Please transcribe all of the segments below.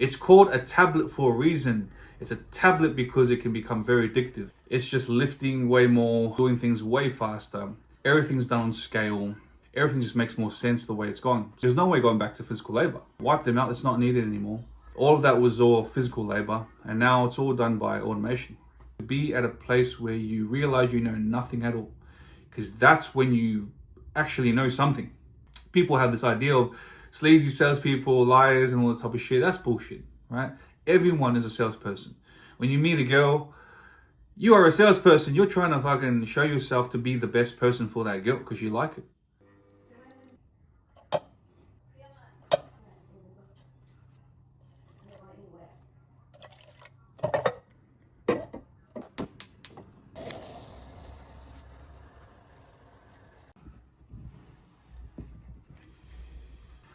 It's called a tablet for a reason. It's a tablet because it can become very addictive. It's just lifting way more, doing things way faster. Everything's done on scale. Everything just makes more sense the way it's gone. There's no way going back to physical labor. Wipe them out, it's not needed anymore. All of that was all physical labor, and now it's all done by automation. Be at a place where you realize you know nothing at all, because that's when you actually know something. People have this idea of sleazy salespeople, liars, and all that type of shit. That's bullshit, right? Everyone is a salesperson. When you meet a girl, you are a salesperson. You're trying to fucking show yourself to be the best person for that girl because you like it.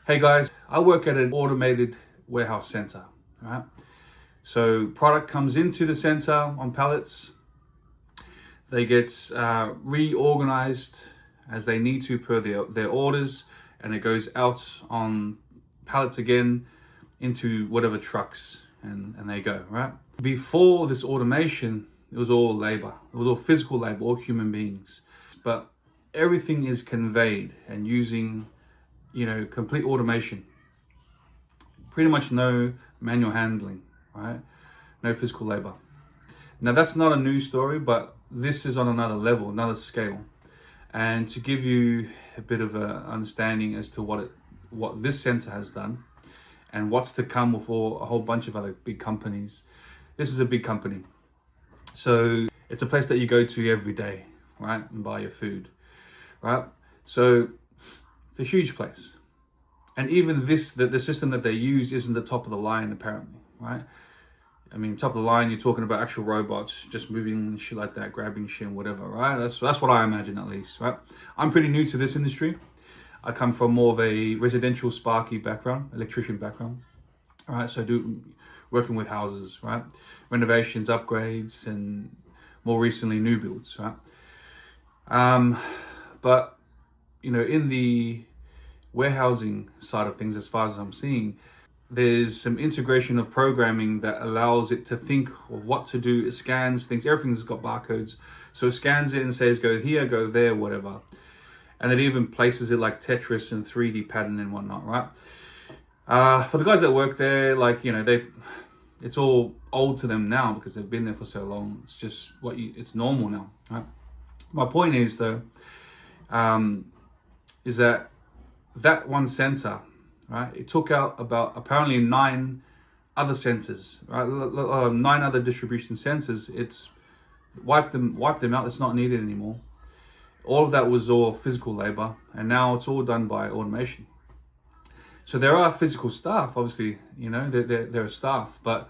Hey guys, I work at an automated warehouse center, right? So product comes into the center on pallets. They get reorganized as they need to per their orders, and it goes out on pallets again into whatever trucks, and they go, right? Before this automation, it was all labor. It was all physical labor, all human beings. But everything is conveyed and using, complete automation. Pretty much no manual handling, right? No physical labor. Now that's not a new story, but this is on another level, another scale. And to give you a bit of an understanding as to what this center has done and what's to come with a whole bunch of other big companies. This is a big company. So it's a place that you go to every day, right? And buy your food, right? So it's a huge place. And even the system that they use isn't the top of the line, apparently, right? I mean, top of the line, you're talking about actual robots just moving and shit like that, grabbing shit and whatever, right? That's what I imagine, at least, right? I'm pretty new to this industry. I come from more of a residential sparky background, electrician background, all right? So I do working with houses, right? Renovations, upgrades, and more recently, new builds, right? But, in the warehousing side of things, as far as I'm seeing, there's some integration of programming that allows it to think of what to do. It scans things, everything's got barcodes. So it scans it and says, go here, go there, whatever. And it even places it like Tetris and 3D pattern and whatnot, right? For the guys that work there, it's all old to them now because they've been there for so long. It's just it's normal now, right? My point is though, is that one center, right? It took out about apparently 9 other centers, right? 9 other distribution centers. It's wiped them out. It's not needed anymore. All of that was all physical labor, and now it's all done by automation. So there are physical staff, obviously, there are staff, but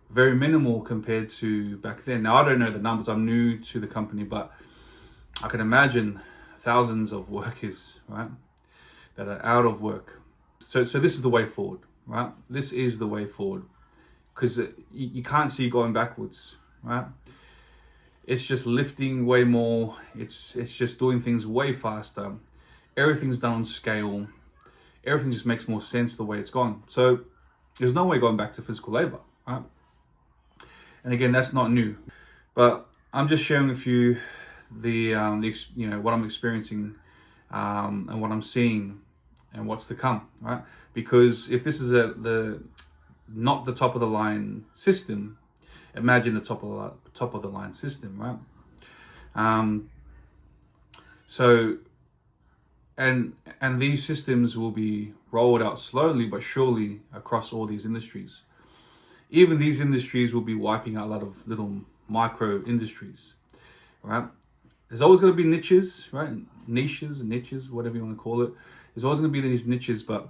very minimal compared to back then. Now I don't know the numbers. I'm new to the company, but I can imagine thousands of workers, right, that are out of work. So this is the way forward, right? This is the way forward, because you can't see going backwards, right? It's just lifting way more. It's just doing things way faster. Everything's done on scale. Everything just makes more sense the way it's gone. So there's no way going back to physical labor, right? And again, that's not new, but I'm just sharing with you what I'm experiencing and what I'm seeing and what's to come, right? Because if this is not the top of the line system, imagine the top of the line system, right? So these systems will be rolled out slowly but surely across all these industries. Even these industries will be wiping out a lot of little micro industries, right? There's always going to be niches, right? Niches, whatever you want to call it. There's always going to be these niches, but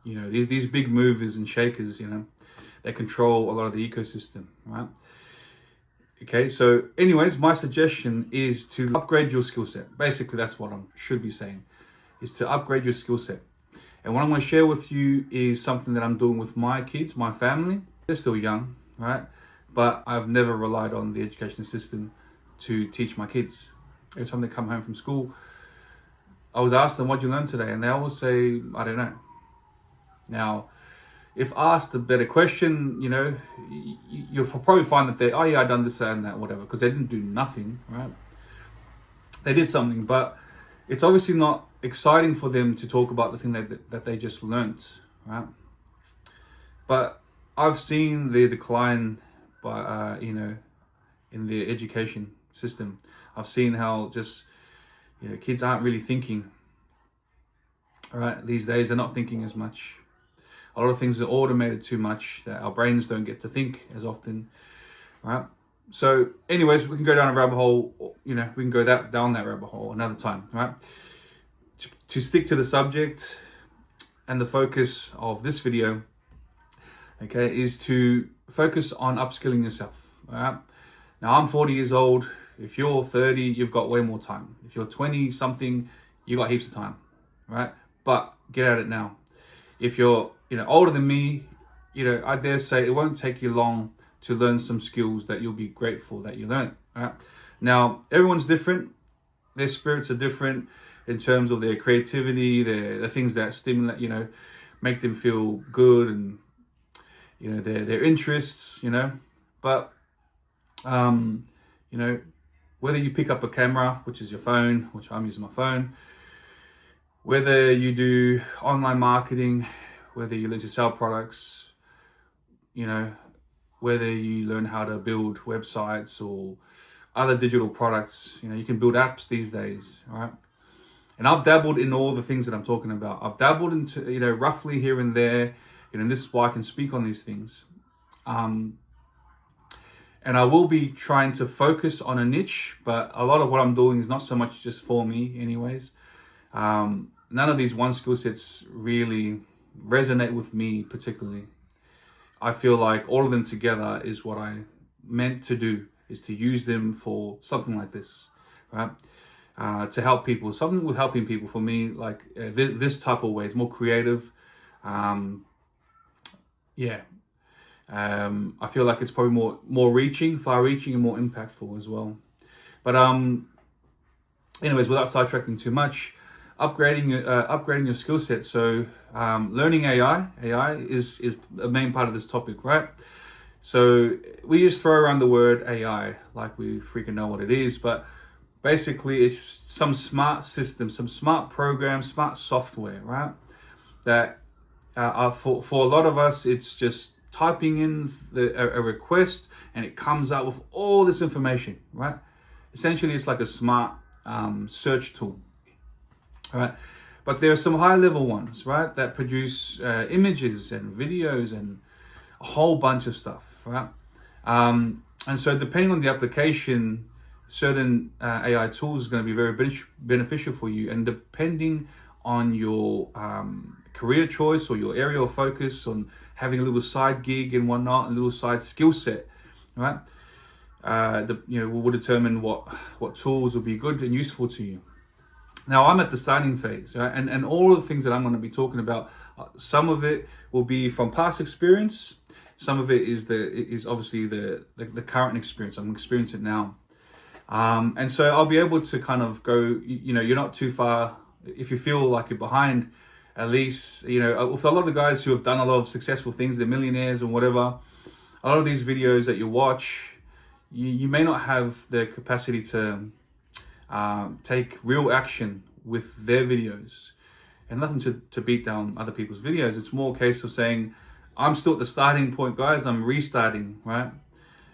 these big movers and shakers, they control a lot of the ecosystem, right? Okay, so anyways, my suggestion is to upgrade your skill set. Basically, that's what I should be saying, is to upgrade your skill set. And what I'm going to share with you is something that I'm doing with my kids, my family. They're still young, right? But I've never relied on the education system to teach my kids. Every time they come home from school, I always ask them, what'd you learn today? And they always say, I don't know. Now, if asked a better question, you'll probably find that oh yeah, I done this and that, whatever, because they didn't do nothing, right? They did something, but it's obviously not exciting for them to talk about the thing that they just learnt, right? But I've seen the decline by, in the education system. I've seen how just, kids aren't really thinking, right? These days, they're not thinking as much. A lot of things are automated too much that our brains don't get to think as often, right? So anyways, we can go down a rabbit hole, we can go down that rabbit hole another time, right? To stick to the subject and the focus of this video, okay, is to focus on upskilling yourself, right? Now, I'm 40 years old. If you're 30, you've got way more time. If you're 20 something, you got heaps of time, right? But get at it now. If you're, older than me, I dare say it won't take you long to learn some skills that you'll be grateful that you learned, right? Now, everyone's different. Their spirits are different in terms of their creativity, the things that stimulate, make them feel good, and, their interests, But, whether you pick up a camera, which is your phone, which I'm using my phone, whether you do online marketing, whether you learn to sell products, whether you learn how to build websites or other digital products, you can build apps these days, all right? And I've dabbled in all the things that I'm talking about. I've dabbled into, roughly here and there, and this is why I can speak on these things. And I will be trying to focus on a niche, but a lot of what I'm doing is not so much just for me anyways. None of these one skill sets really resonate with me particularly. I feel like all of them together is what I meant to do, is to use them for something like this, right? To help people, something with helping people for me, like this type of way. It's more creative. I feel like it's probably more reaching, far reaching, and more impactful as well. But anyways, without sidetracking too much, upgrading your skill set. So learning AI is a main part of this topic, right? So we just throw around the word AI like we freaking know what it is, but basically it's some smart system, some smart program, smart software, right? That for a lot of us, it's just typing in a request and it comes out with all this information, right? Essentially, it's like a smart search tool. All right, but there are some high-level ones, right, that produce images and videos and a whole bunch of stuff, right? And so, depending on the application, certain AI tools are going to be very beneficial for you, and depending on your career choice or your area of focus, on having a little side gig and whatnot, a little side skill set, right? Will determine what tools will be good and useful to you. Now, I'm at the starting phase, right? And all of the things that I'm going to be talking about, some of it will be from past experience. Some of it is obviously the current experience. I'm experiencing it now. And so I'll be able to kind of go, you're not too far. If you feel like you're behind, at least, with a lot of the guys who have done a lot of successful things, they're millionaires or whatever, a lot of these videos that you watch, you may not have the capacity to take real action with their videos, and nothing to beat down other people's videos. It's more a case of saying, I'm still at the starting point, guys. I'm restarting, right?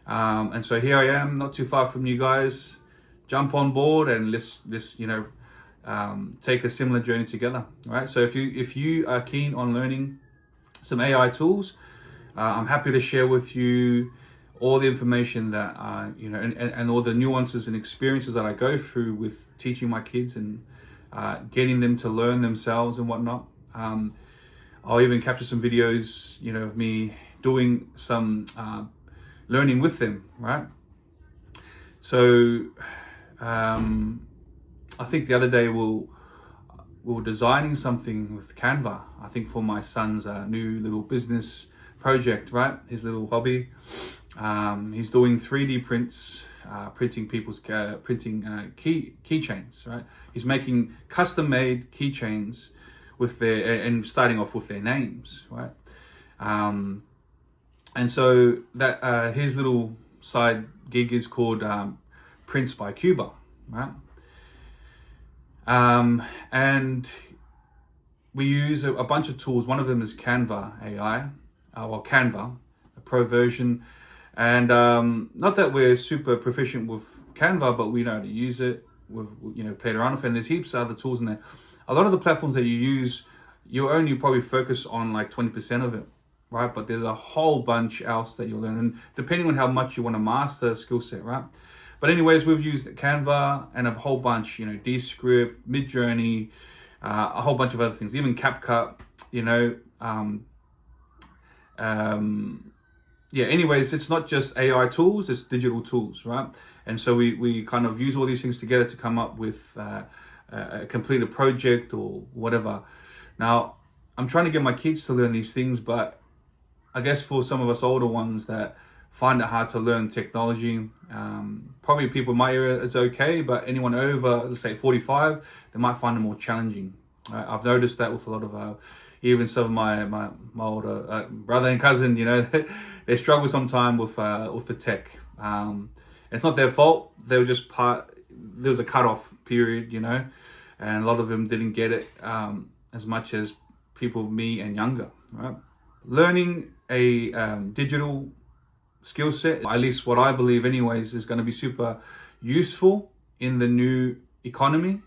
And so here I am, not too far from you guys. Jump on board and let's take a similar journey together, right? So if you are keen on learning some AI tools, I'm happy to share with you all the information that, and all the nuances and experiences that I go through with teaching my kids and getting them to learn themselves and whatnot. I'll even capture some videos, of me doing some learning with them, right? So I think the other day we were designing something with Canva, I think for my son's new little business project, right? His little hobby. He's doing 3D prints, printing keychains, right? He's making custom-made keychains with and starting off with their names, right? And so that his little side gig is called Prince by Cuba, right? And we use a bunch of tools. One of them is Canva AI, or Canva, a pro version. And not that we're super proficient with Canva, but we know how to use it. We've played around with it. And there's heaps of other tools in there. A lot of the platforms that you use, you only probably focus on like 20% of it, right? But there's a whole bunch else that you'll learn, and depending on how much you want to master a skill set, right? But anyways, we've used Canva and a whole bunch, Descript, Midjourney, a whole bunch of other things, even CapCut, anyways, it's not just AI tools, it's digital tools, right? And so we kind of use all these things together to come up with complete a project or whatever. Now, I'm trying to get my kids to learn these things, but I guess for some of us older ones that find it hard to learn technology, probably people in my area, it's okay, but anyone over, let's say 45, they might find it more challenging. I've noticed that with a lot of, even some of my older brother and cousin, they struggle sometimes with the tech. It's not their fault. They were just there was a cutoff period, and a lot of them didn't get it as much as people, me and younger, right? Learning a digital skill set, at least what I believe anyways, is going to be super useful in the new economy,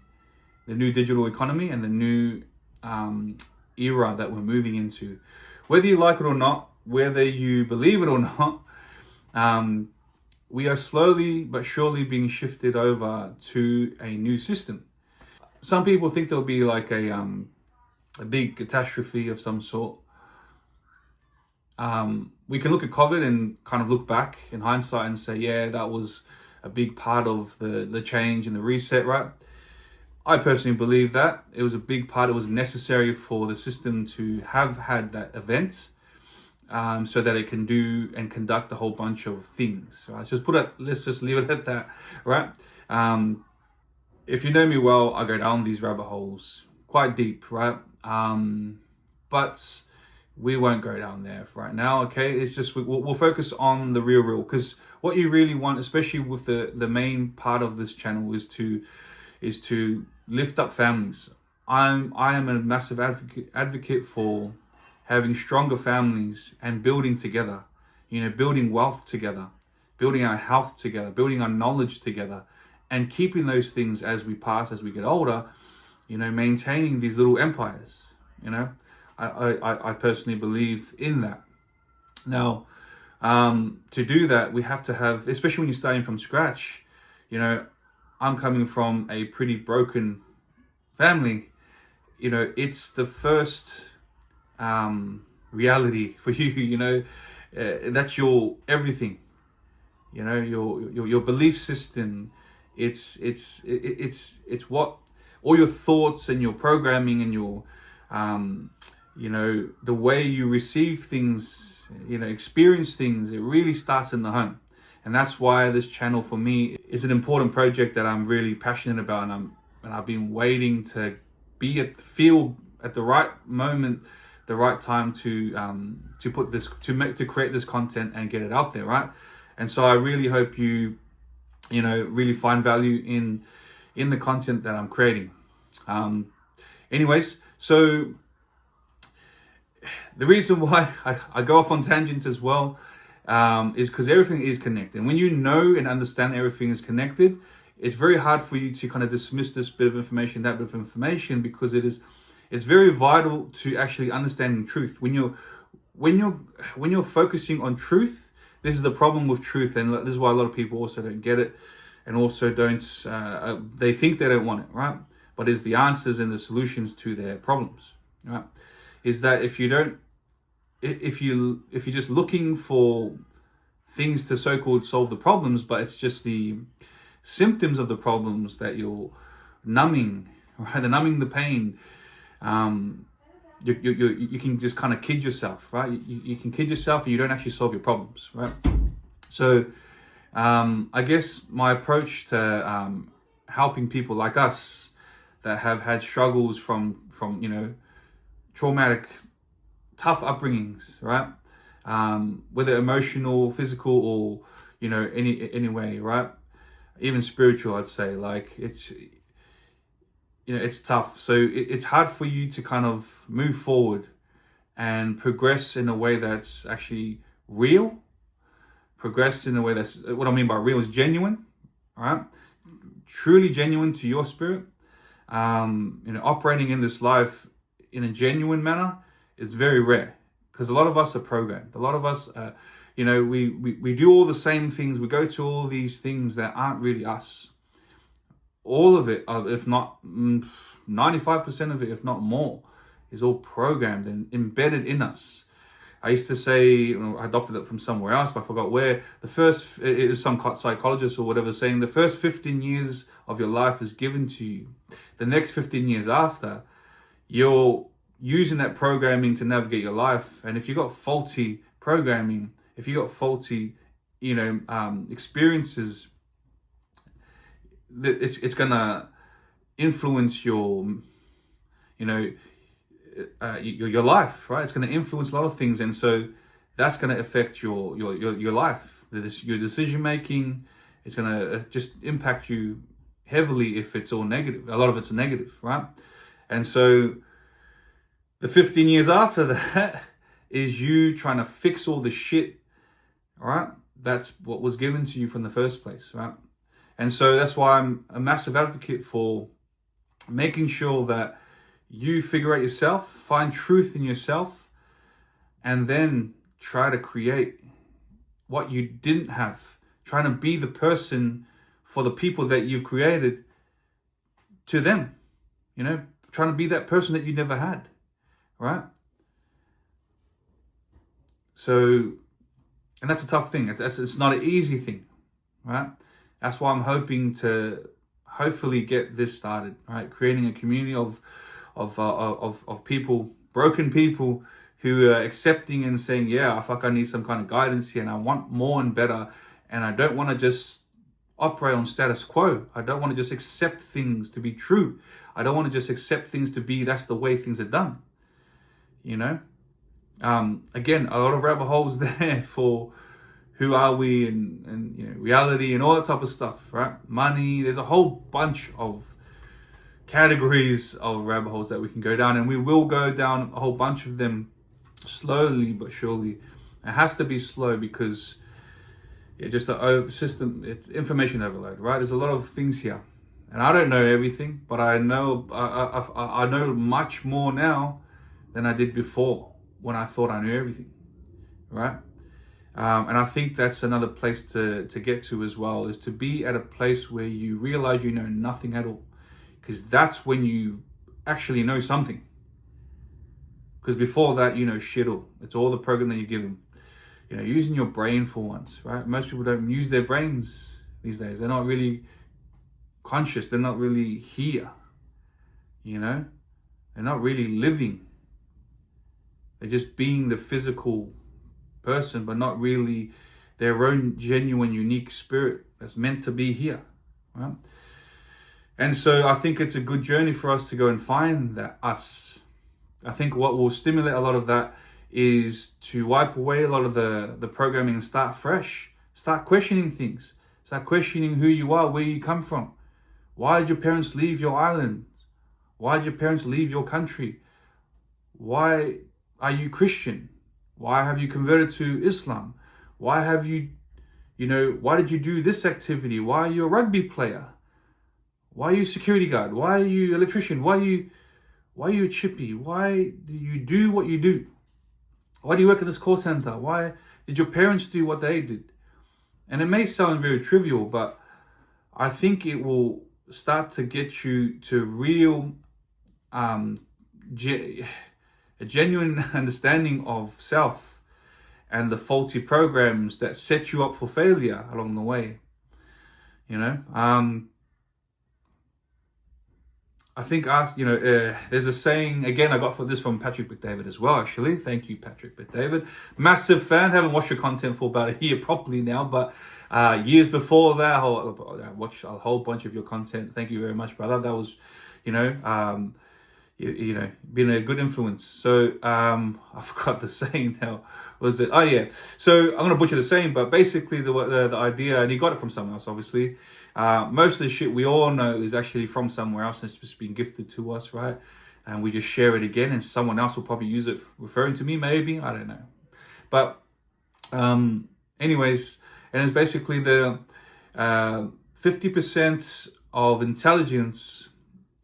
the new digital economy, and the new era that we're moving into. Whether you like it or not, whether you believe it or not, we are slowly but surely being shifted over to a new system. Some people think there'll be like a big catastrophe of some sort. We can look at COVID and kind of look back in hindsight and say, yeah, that was a big part of the change and the reset, right? I personally believe that it was a big part. It was necessary for the system to have had that event, so that it can do and conduct a whole bunch of things. Right? Let's just leave it at that, right? If you know me well, I go down these rabbit holes quite deep, right? But we won't go down there right now, okay? It's just we'll focus on the real, because what you really want, especially with the main part of this channel, is to lift up families. I am a massive advocate for having stronger families and building together, building wealth together, building our health together, building our knowledge together, and keeping those things as we pass, as we get older, maintaining these little empires, I personally believe in that. Now, to do that, we have to have, especially when you're starting from scratch, I'm coming from a pretty broken family. It's the first reality for you. That's your everything. Your belief system. It's what all your thoughts and your programming and your the way you receive things, experience things. It really starts in the home. And that's why this channel for me is an important project that I'm really passionate about, and I've been waiting to feel at the right moment, the right time to create this content and get it out there, right? And so I really hope you really find value in the content that I'm creating. Anyways, so the reason why I go off on tangents as well, is because everything is connected. And when you know and understand everything is connected, it's very hard for you to kind of dismiss this bit of information, that bit of information, because it's very vital to actually understanding truth. When you're focusing on truth, this is the problem with truth, and this is why a lot of people also don't get it, and also don't. They think they don't want it, right? But it's the answers and the solutions to their problems, right? Is that if you're just looking for things to so-called solve the problems, but it's just the symptoms of the problems that you're numbing, right? They're numbing the pain. You can just kind of kid yourself, right? You can kid yourself and you don't actually solve your problems, right? So I guess my approach to helping people like us that have had struggles from traumatic tough upbringings, right? Whether emotional, physical, or, you know, any way, right? Even spiritual, I'd say. Like, it's, you know, it's tough. So it's hard for you to kind of move forward and progress in a way that's actually real. Progress in a way that's, what I mean by real is genuine, right? Truly genuine to your spirit. You know, operating in this life in a genuine manner is very rare, because a lot of us are programmed. A lot of us, you know, we do all the same things. We go to all these things that aren't really us. All of it, if not 95% of it, if not more, is all programmed and embedded in us. I used to say, you know, I adopted it from somewhere else, but I forgot where. It was some psychologist or whatever saying the first 15 years of your life is given to you. The next 15 years after, you're using that programming to navigate your life. And if you got faulty programming, if you got faulty, you know, experiences, it's gonna influence your, you know, your life, right? It's going to influence a lot of things, and so that's going to affect your life, your decision making. It's going to just impact you heavily if it's all negative. A lot of it's negative, right? And so the 15 years after that is you trying to fix all the shit, right? That's what was given to you from the first place, right? And so that's why I'm a massive advocate for making sure that you figure out yourself, find truth in yourself, and then try to create what you didn't have. Trying to be the person for the people that you've created to them. You know, trying to be that person that you never had, right? So, and that's a tough thing. It's not an easy thing, right? That's why I'm hoping to hopefully get this started, right? Creating a community of people, broken people, who are accepting and saying, yeah, I need some kind of guidance here, and I want more and better, and I don't want to just operate on status quo. I don't want to just accept things to be true. I don't want to just accept things to be that's the way things are done. You know, again, a lot of rabbit holes there for who are we, and you know, reality and all that type of stuff, right? Money. There's a whole bunch of categories of rabbit holes that we can go down, and we will go down a whole bunch of them slowly but surely. It has to be slow because just the system, it's information overload, right? There's a lot of things here, and I don't know everything, but I know I know much more now than I did before when I thought I knew everything, right? And I think that's another place to get to as well, is to be at a place where you realize you know nothing at all, because that's when you actually know something. Because before that, you know shit all. It's all the program that you give them. You know, using your brain for once, right? Most people don't use their brains these days. They're not really conscious. They're not really here. You know, they're not really living. They're just being the physical person, but not really their own genuine, unique spirit that's meant to be here, right? And so I think it's a good journey for us to go and find that us. I think what will stimulate a lot of that is to wipe away a lot of the programming and start fresh. Start questioning things. Start questioning who you are, where you come from. Why did your parents leave your island? Why did your parents leave your country? Why are you Christian? Why have you converted to Islam? Why have you, why did you do this activity? Why are you a rugby player? Why are you a security guard? Why are you an electrician? Why are you a chippy? Why do you do what you do? Why do you work at this call center? Why did your parents do what they did? And it may sound very trivial, but I think it will start to get you to real, a genuine understanding of self and the faulty programs that set you up for failure along the way. I think, there's a saying, again, I got this from Patrick Bet-David as well, actually. Thank you, Patrick Bet-David. Massive fan. Haven't watched your content for about a year properly now, but years before that, I watched a whole bunch of your content. Thank you very much, brother. That was, you know, being a good influence. So I forgot the saying now. Was it? Oh yeah. So I'm gonna butcher the saying, but basically the idea, and he got it from someone else, obviously. Most of the shit we all know is actually from somewhere else, and it's just been gifted to us, right? And we just share it again, and someone else will probably use it, referring to me, maybe, I don't know. But anyways, and it's basically the 50% of intelligence,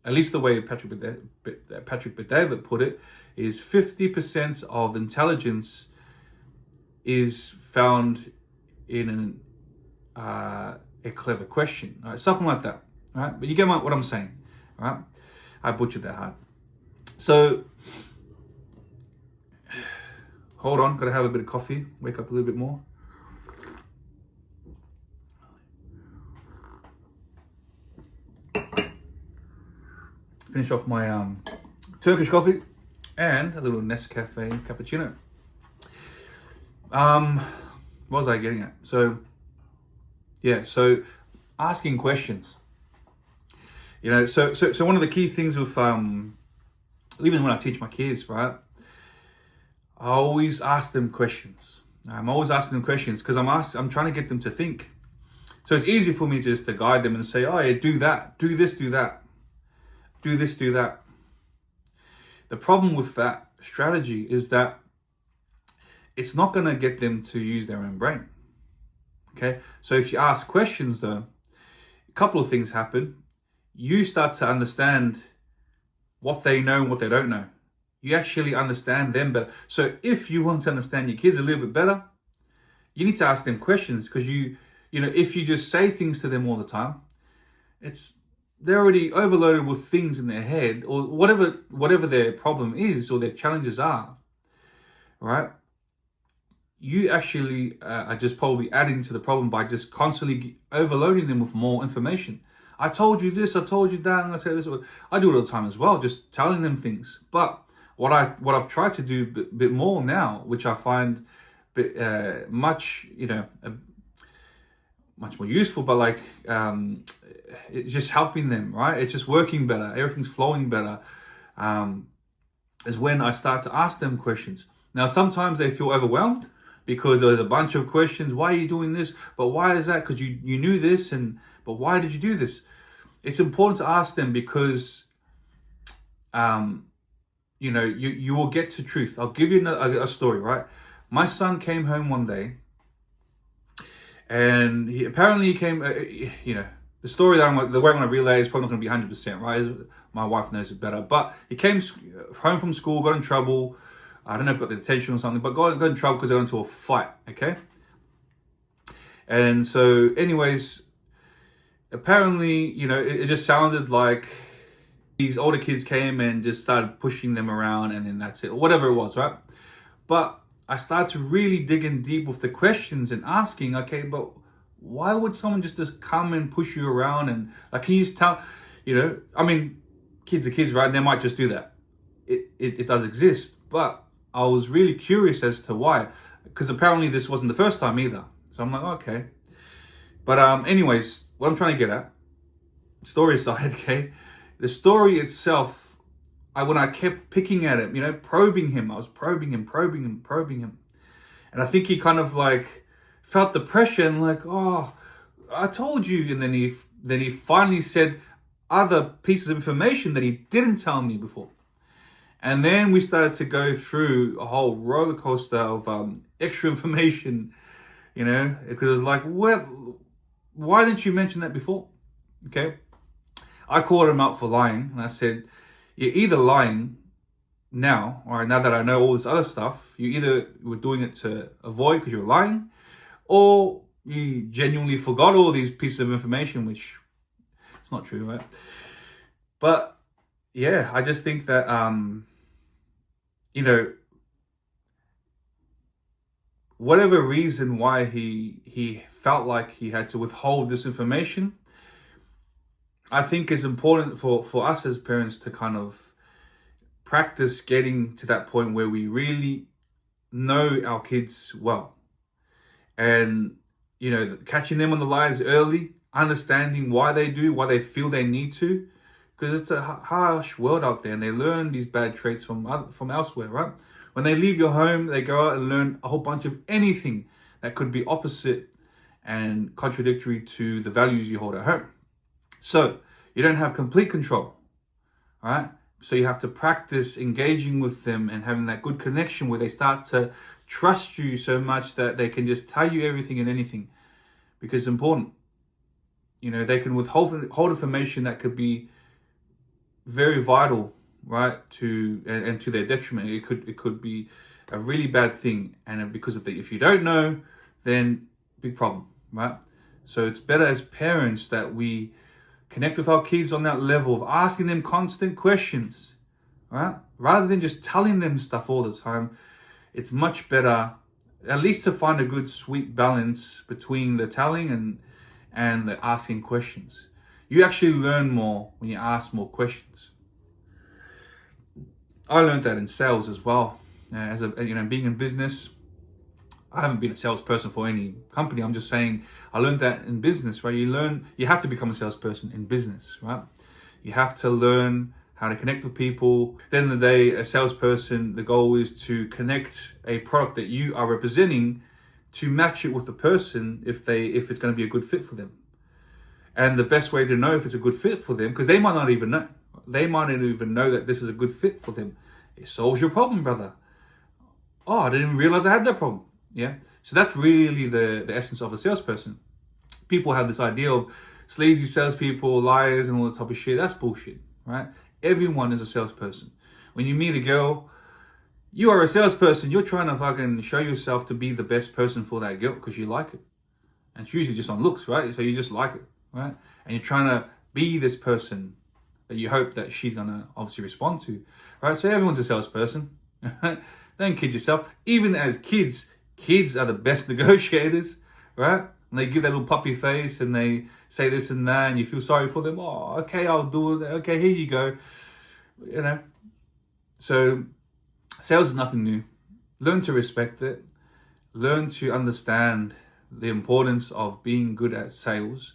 at least the way Patrick Bet-David put it, is 50% of intelligence is found in a clever question, right? Something like that, right? But you get what I'm saying, right? I butchered that hard. So, hold on, gotta have a bit of coffee, wake up a little bit more. Finish off my Turkish coffee and a little Nescafe cappuccino. What was I getting at? So, yeah, so asking questions. You know, so one of the key things with even when I teach my kids, right, I always ask them questions. I'm always asking them questions because I'm trying to get them to think. So it's easy for me just to guide them and say, oh yeah, do that, do this, do that, do this, do that. The problem with that strategy is that it's not going to get them to use their own brain. Okay, so if you ask questions though, a couple of things happen. You start to understand what they know and what they don't know. You actually understand them better. So if you want to understand your kids a little bit better, you need to ask them questions, because you know, if you just say things to them all the time, they're already overloaded with things in their head, or whatever their problem is or their challenges are, right? You actually are just probably adding to the problem by just constantly overloading them with more information. I told you this, I told you that, and I say this. I do it all the time as well, just telling them things. But what I've tried to do a bit more now, which I find much more useful, but like it's just helping them, right? It's just working better, everything's flowing better. Is when I start to ask them questions. Now sometimes they feel overwhelmed because there's a bunch of questions. Why are you doing this? But why is that? Because you knew this, but why did you do this? It's important to ask them because, you know, you will get to truth. I'll give you a story, right? My son came home one day, and he came, you know, the story the way I'm going to relay is probably not going to be 100%, right? My wife knows it better. But he came home from school, got in trouble. I don't know if he got the detention or something, but got in trouble because they got into a fight, okay? And so, anyways, apparently, you know, it just sounded like these older kids came and just started pushing them around, and then that's it, or whatever it was, right? But I started to really dig in deep with the questions and asking, okay, but why would someone just come and push you around? And like, can you just tell, you know, I mean, kids are kids, right? They might just do that. It does exist, but I was really curious as to why, because apparently this wasn't the first time either. So I'm like, okay. But anyways, what I'm trying to get at, story aside, okay, the story itself, when I kept picking at him, you know, probing him, I was probing him. And I think he kind of like felt the pressure and like, oh, I told you. And then he finally said other pieces of information that he didn't tell me before. And then we started to go through a whole roller coaster of extra information, you know, because it was like, why didn't you mention that before? Okay. I called him out for lying, and I said, you're either lying now, or now that I know all this other stuff, you either were doing it to avoid because you're lying, or you genuinely forgot all these pieces of information, which it's not true, right? But yeah, I just think that, you know, whatever reason why he felt like he had to withhold this information, I think it's important for us as parents to kind of practice getting to that point where we really know our kids well. And, you know, catching them on the lies early, understanding why they feel they need to. because it's a harsh world out there, and they learn these bad traits from elsewhere, right? When they leave your home, they go out and learn a whole bunch of anything that could be opposite and contradictory to the values you hold at home. So you don't have complete control, all right? So you have to practice engaging with them and having that good connection where they start to trust you so much that they can just tell you everything and anything, because it's important. You know, they can withhold information that could be very vital, right, to their detriment. It could be a really bad thing, and because of if you don't know, then big problem, right? So it's better as parents that we connect with our kids on that level of asking them constant questions, right? Rather than just telling them stuff all the time. It's much better, at least, to find a good sweet balance between the telling and the asking questions. You actually learn more when you ask more questions. I learned that in sales as well. As being in business, I haven't been a salesperson for any company. I'm just saying I learned that in business, right? You have to become a salesperson in business, right? You have to learn how to connect with people. At the end of the day, a salesperson, the goal is to connect a product that you are representing to match it with the person if it's going to be a good fit for them. And the best way to know if it's a good fit for them, because they might not even know. They might not even know that this is a good fit for them. It solves your problem, brother. Oh, I didn't even realize I had that problem. Yeah. So that's really the essence of a salesperson. People have this idea of sleazy salespeople, liars, and all that type of shit. That's bullshit, right? Everyone is a salesperson. When you meet a girl, you are a salesperson. You're trying to fucking show yourself to be the best person for that girl because you like it. And it's usually just on looks, right? So you just like it, right? And you're trying to be this person that you hope that she's going to obviously respond to, right? So everyone's a salesperson. Don't kid yourself. Even as kids are the best negotiators, right? And they give that little puppy face and they say this and that and you feel sorry for them. Oh, okay, I'll do it. Okay, here you go. You know. So sales is nothing new. Learn to respect it. Learn to understand the importance of being good at sales.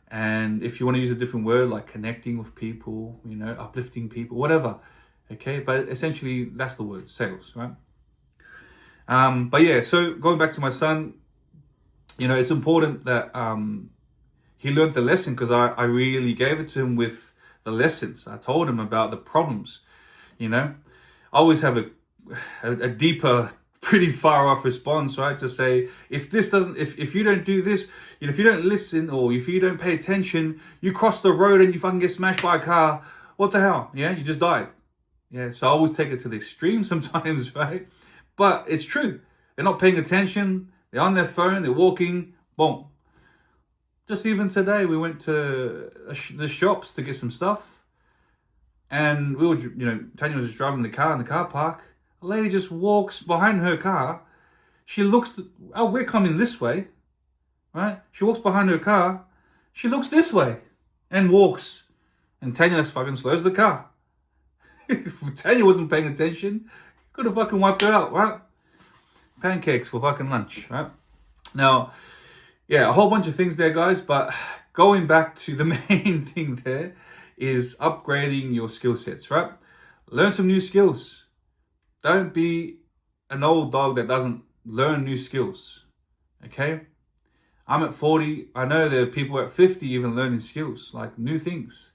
And if you want to use a different word like connecting with people, you know, uplifting people, whatever. Okay, but essentially that's the word, sales, right? But yeah, so going back to my son, you know, it's important that he learned the lesson because I really gave it to him with the lessons. I told him about the problems, you know. I always have a deeper, pretty far off response, right? To say, if you don't do this, you know, if you don't listen or if you don't pay attention, you cross the road and you fucking get smashed by a car. What the hell? Yeah, you just died. Yeah, so I always take it to the extreme sometimes, right? But it's true. They're not paying attention. They're on their phone. They're walking. Boom. Just even today, we went to the shops to get some stuff. And we were, you know, Tanya was just driving the car in the car park. A lady just walks behind her car. She looks, oh, we're coming this way, right? She walks behind her car. She looks this way and walks. And Tanya fucking slows the car. If Tanya wasn't paying attention, could have fucking wiped her out, right? Pancakes for fucking lunch, right? Now, yeah, a whole bunch of things there, guys. But going back to the main thing there is upgrading your skill sets, right? Learn some new skills. Don't be an old dog that doesn't learn new skills, okay? I'm at 40. I know there are people at 50 even learning skills, like new things.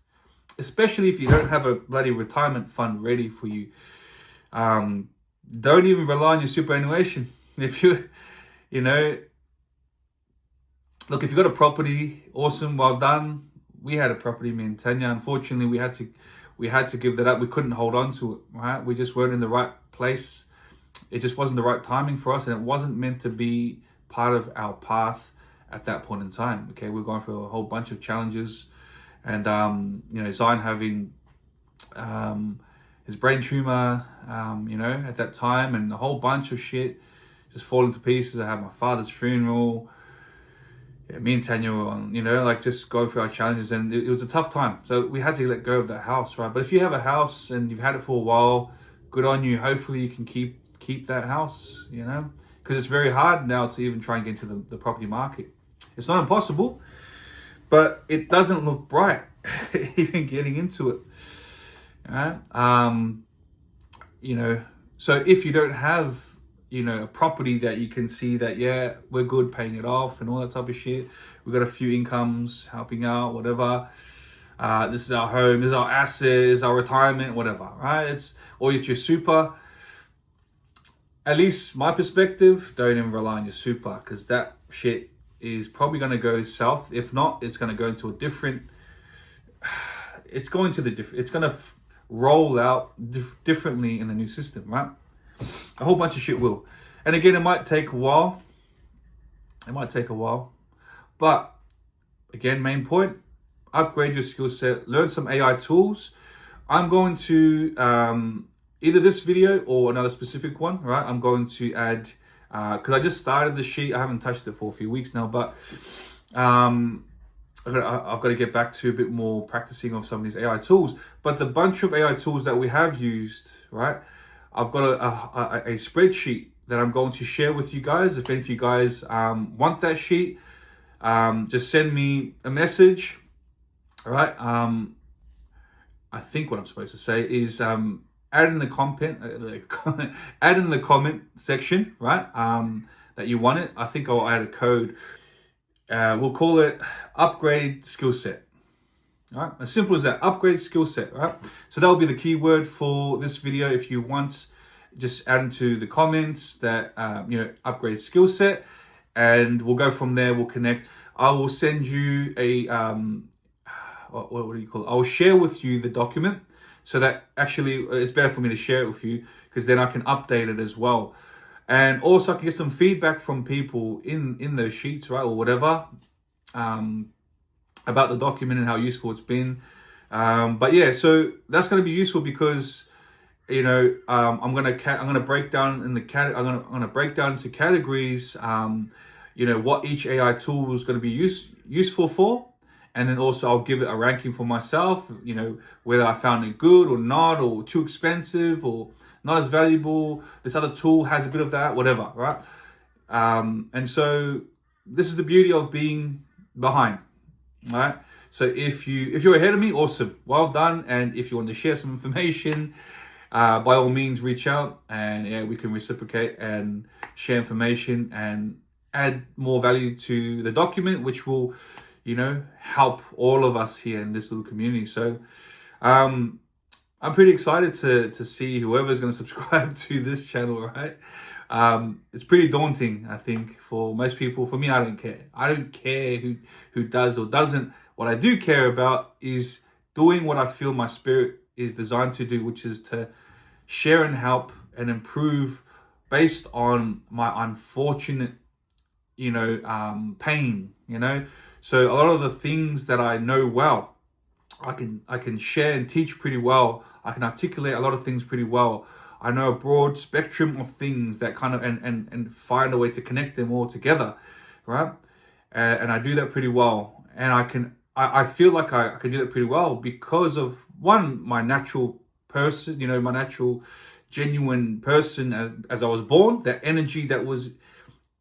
Especially if you don't have a bloody retirement fund ready for you. Don't even rely on your superannuation. If you know, look, if you've got a property, awesome, well done. We had a property, me and Tanya. Unfortunately, we had to give that up. We couldn't hold on to it, right? We just weren't in the right place. It just wasn't the right timing for us, and it wasn't meant to be part of our path at that point in time. Okay, we're going through a whole bunch of challenges. And, you know, Zion having his brain tumor, you know, at that time, and a whole bunch of shit just falling to pieces. I had my father's funeral. Yeah, me and Tanya were on, you know, like just going through our challenges, and it was a tough time. So we had to let go of that house, right? But if you have a house and you've had it for a while, good on you. Hopefully you can keep that house, you know, because it's very hard now to even try and get into the property market. It's not impossible, but it doesn't look bright. even getting into it. All right. You know, so if you don't have, you know, a property that you can see that, yeah, we're good paying it off and all that type of shit. We've got a few incomes helping out, whatever. This is our home, this is our assets, our retirement, whatever, right? Or it's your super. At least my perspective, don't even rely on your super, because that shit is probably going to go south. If not, it's going to go into a different, it's going to roll out differently in the new system, right? A whole bunch of shit will. And again, it might take a while. But again, main point, upgrade your skill set, learn some AI tools. I'm going to, either this video or another specific one, right? I'm going to add, because I just started the sheet. I haven't touched it for a few weeks now, but I've got to get back to a bit more practicing of some of these AI tools. But the bunch of AI tools that we have used, right? I've got a spreadsheet that I'm going to share with you guys. If any of you guys want that sheet, just send me a message, all right? I think what I'm supposed to say is add in the comment section, right? That you want it. I think I'll add a code. We'll call it upgrade skill set. All right, as simple as that, upgrade skill set, right? So that will be the keyword for this video. If you want, just add into the comments that, you know, upgrade skill set, and we'll go from there. We'll connect. I will send you a, what do you call it? I'll share with you the document, so that actually it's better for me to share it with you, because then I can update it as well. And also I can get some feedback from people in those sheets, right? Or whatever, about the document and how useful it's been. But yeah, so that's going to be useful because, you know, I'm going to break down in the I'm going to break down into categories, you know, what each AI tool is going to be useful for. And then also I'll give it a ranking for myself, you know, whether I found it good or not, or too expensive or not as valuable. This other tool has a bit of that, whatever, right? And so this is the beauty of being behind, right? So if you're ahead of me, awesome, well done. And if you want to share some information, by all means, reach out, and yeah, we can reciprocate and share information and add more value to the document, which will, you know, help all of us here in this little community. So I'm pretty excited to see whoever's going to subscribe to this channel, right? It's pretty daunting, I think, for most people. For me, I don't care. I don't care who does or doesn't. What I do care about is doing what I feel my spirit is designed to do, which is to share and help and improve based on my unfortunate, you know, pain, you know. So a lot of the things that I know well, I can share and teach pretty well. I can articulate a lot of things pretty well. I know a broad spectrum of things that kind of and find a way to connect them all together, right? And I do that pretty well. And I feel like I can do that pretty well because of, one, my natural person, you know, my natural genuine person as I was born, that energy that was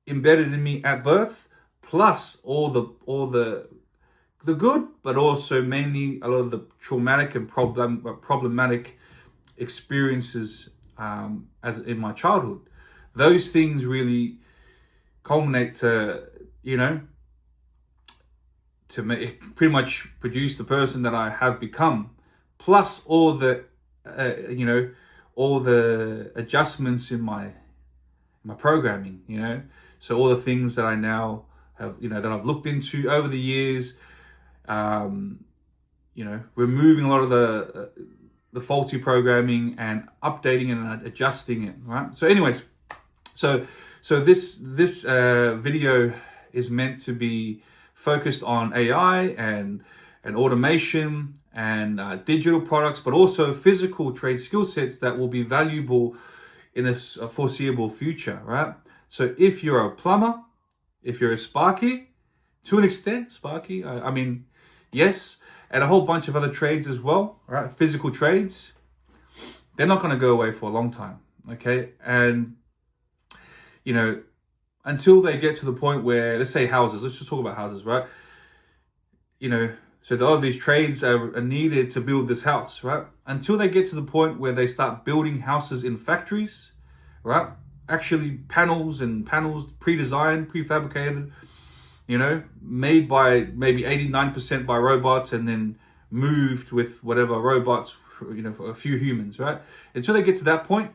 embedded in me at birth, plus all the good, but also mainly a lot of the traumatic and problematic experiences as in my childhood. Those things really culminate to, you know, to pretty much produce the person that I have become, plus all the, you know, all the adjustments in my programming, you know. So all the things that I now have, you know, that I've looked into over the years, you know, removing a lot of the faulty programming and updating it and adjusting it, right? So anyways, so this video is meant to be focused on AI and automation and digital products, but also physical trade skill sets that will be valuable in this foreseeable future, right? So if you're a plumber, if you're a sparky, to an extent, sparky, I mean, yes, and a whole bunch of other trades as well, right? Physical trades, they're not going to go away for a long time, okay? And, you know, until they get to the point where, let's say houses, let's just talk about houses, right? You know, So a lot of these trades are needed to build this house, right? Until they get to the point where they start building houses in factories, right? Actually panels pre-designed, prefabricated, made by maybe 89% by robots and then moved with whatever robots, for a few humans, right? Until they get to that point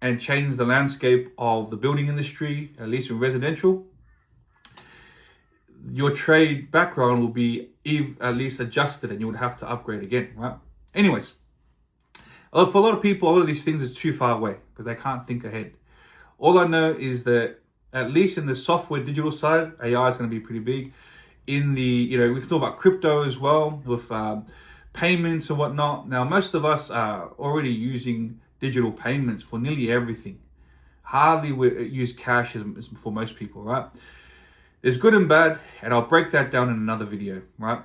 and change the landscape of the building industry, at least in residential, your trade background will be at least adjusted and you would have to upgrade again, right? Anyways, for a lot of people, all of these things is too far away because they can't think ahead. All I know is that at least in the software digital side, AI is going to be pretty big. In the, we can talk about crypto as well with payments and whatnot. Now, most of us are already using digital payments for nearly everything. Hardly we use cash for most people, right? There's good and bad, and I'll break that down in another video, right?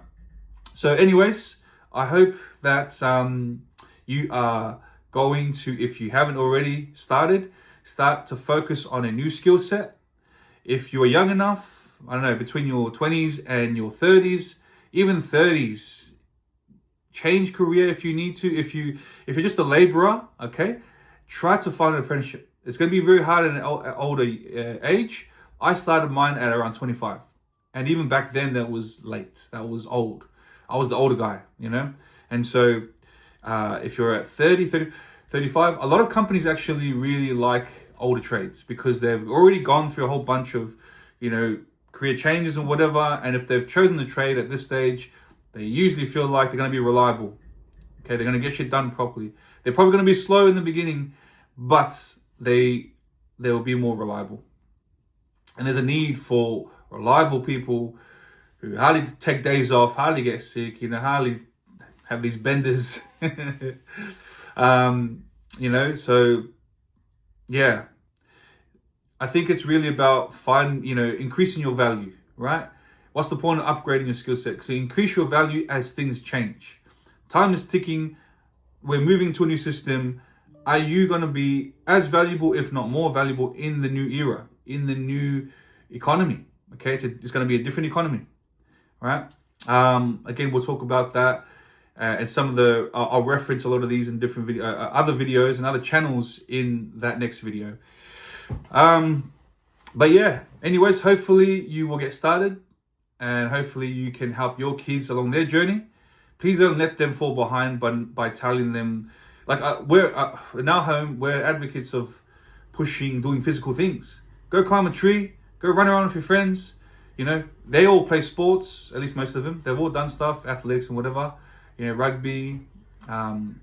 So anyways, I hope that you are going to, if you haven't already start to focus on a new skill set. If you are young enough, I don't know, between your 20s and your 30s, even 30s, change career if you need to. If you're just a laborer, okay, try to find an apprenticeship. It's going to be very hard at an older age. I started mine at around 25. And even back then, that was late. That was old. I was the older guy, And so if you're at 35, a lot of companies actually really like older trades because they've already gone through a whole bunch of, career changes and whatever. And if they've chosen the trade at this stage, they usually feel like they're going to be reliable. Okay, they're going to get shit done properly. They're probably going to be slow in the beginning, but they will be more reliable. And there's a need for reliable people who hardly take days off, hardly get sick, hardly have these benders. So yeah, I think it's really about increasing your value, right? What's the point of upgrading your skill set? Because you increase your value as things change. Time is ticking. We're moving to a new system. Are you going to be as valuable, if not more valuable, in the new era, in the new economy? Okay, it's going to be a different economy, right? Again, we'll talk about that. And some of I'll reference a lot of these in different other videos and other channels in that next video. But yeah, anyways, hopefully you will get started and hopefully you can help your kids along their journey. Please don't let them fall behind by telling them, we're in our home, we're advocates of doing physical things. Go climb a tree, go run around with your friends. They all play sports, at least most of them. They've all done stuff, athletics and whatever. Rugby,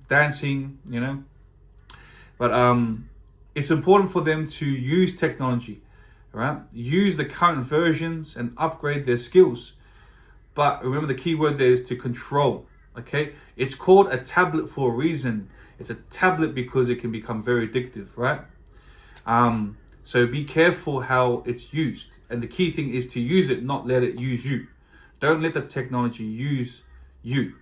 dancing, But it's important for them to use technology, right? Use the current versions and upgrade their skills. But remember, the key word there is to control, okay? It's called a tablet for a reason. It's a tablet because it can become very addictive, right? So be careful how it's used. And the key thing is to use it, not let it use you. Don't let the technology use you.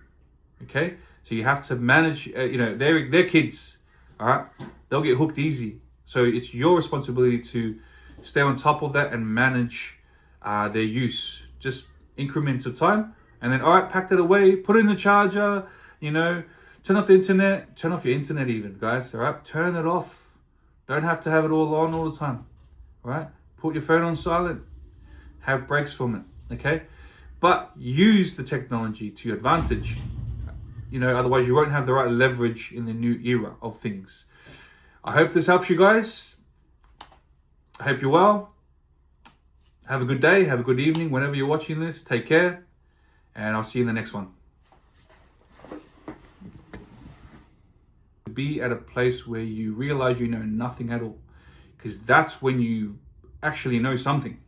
Okay, so you have to manage. They're kids. All right, they'll get hooked easy. So it's your responsibility to stay on top of that and manage their use. Just increments of time, and then all right, pack that away, put it in the charger. Turn off the internet. Turn off your internet, even, guys. All right, turn it off. Don't have to have it all on all the time. All right, put your phone on silent. Have breaks from it. Okay, but use the technology to your advantage. Otherwise you won't have the right leverage in the new era of things. I hope this helps you guys. I hope you're well. Have a good day. Have a good evening. Whenever you're watching this, take care. And I'll see you in the next one. Be at a place where you realize you know nothing at all. Because that's when you actually know something.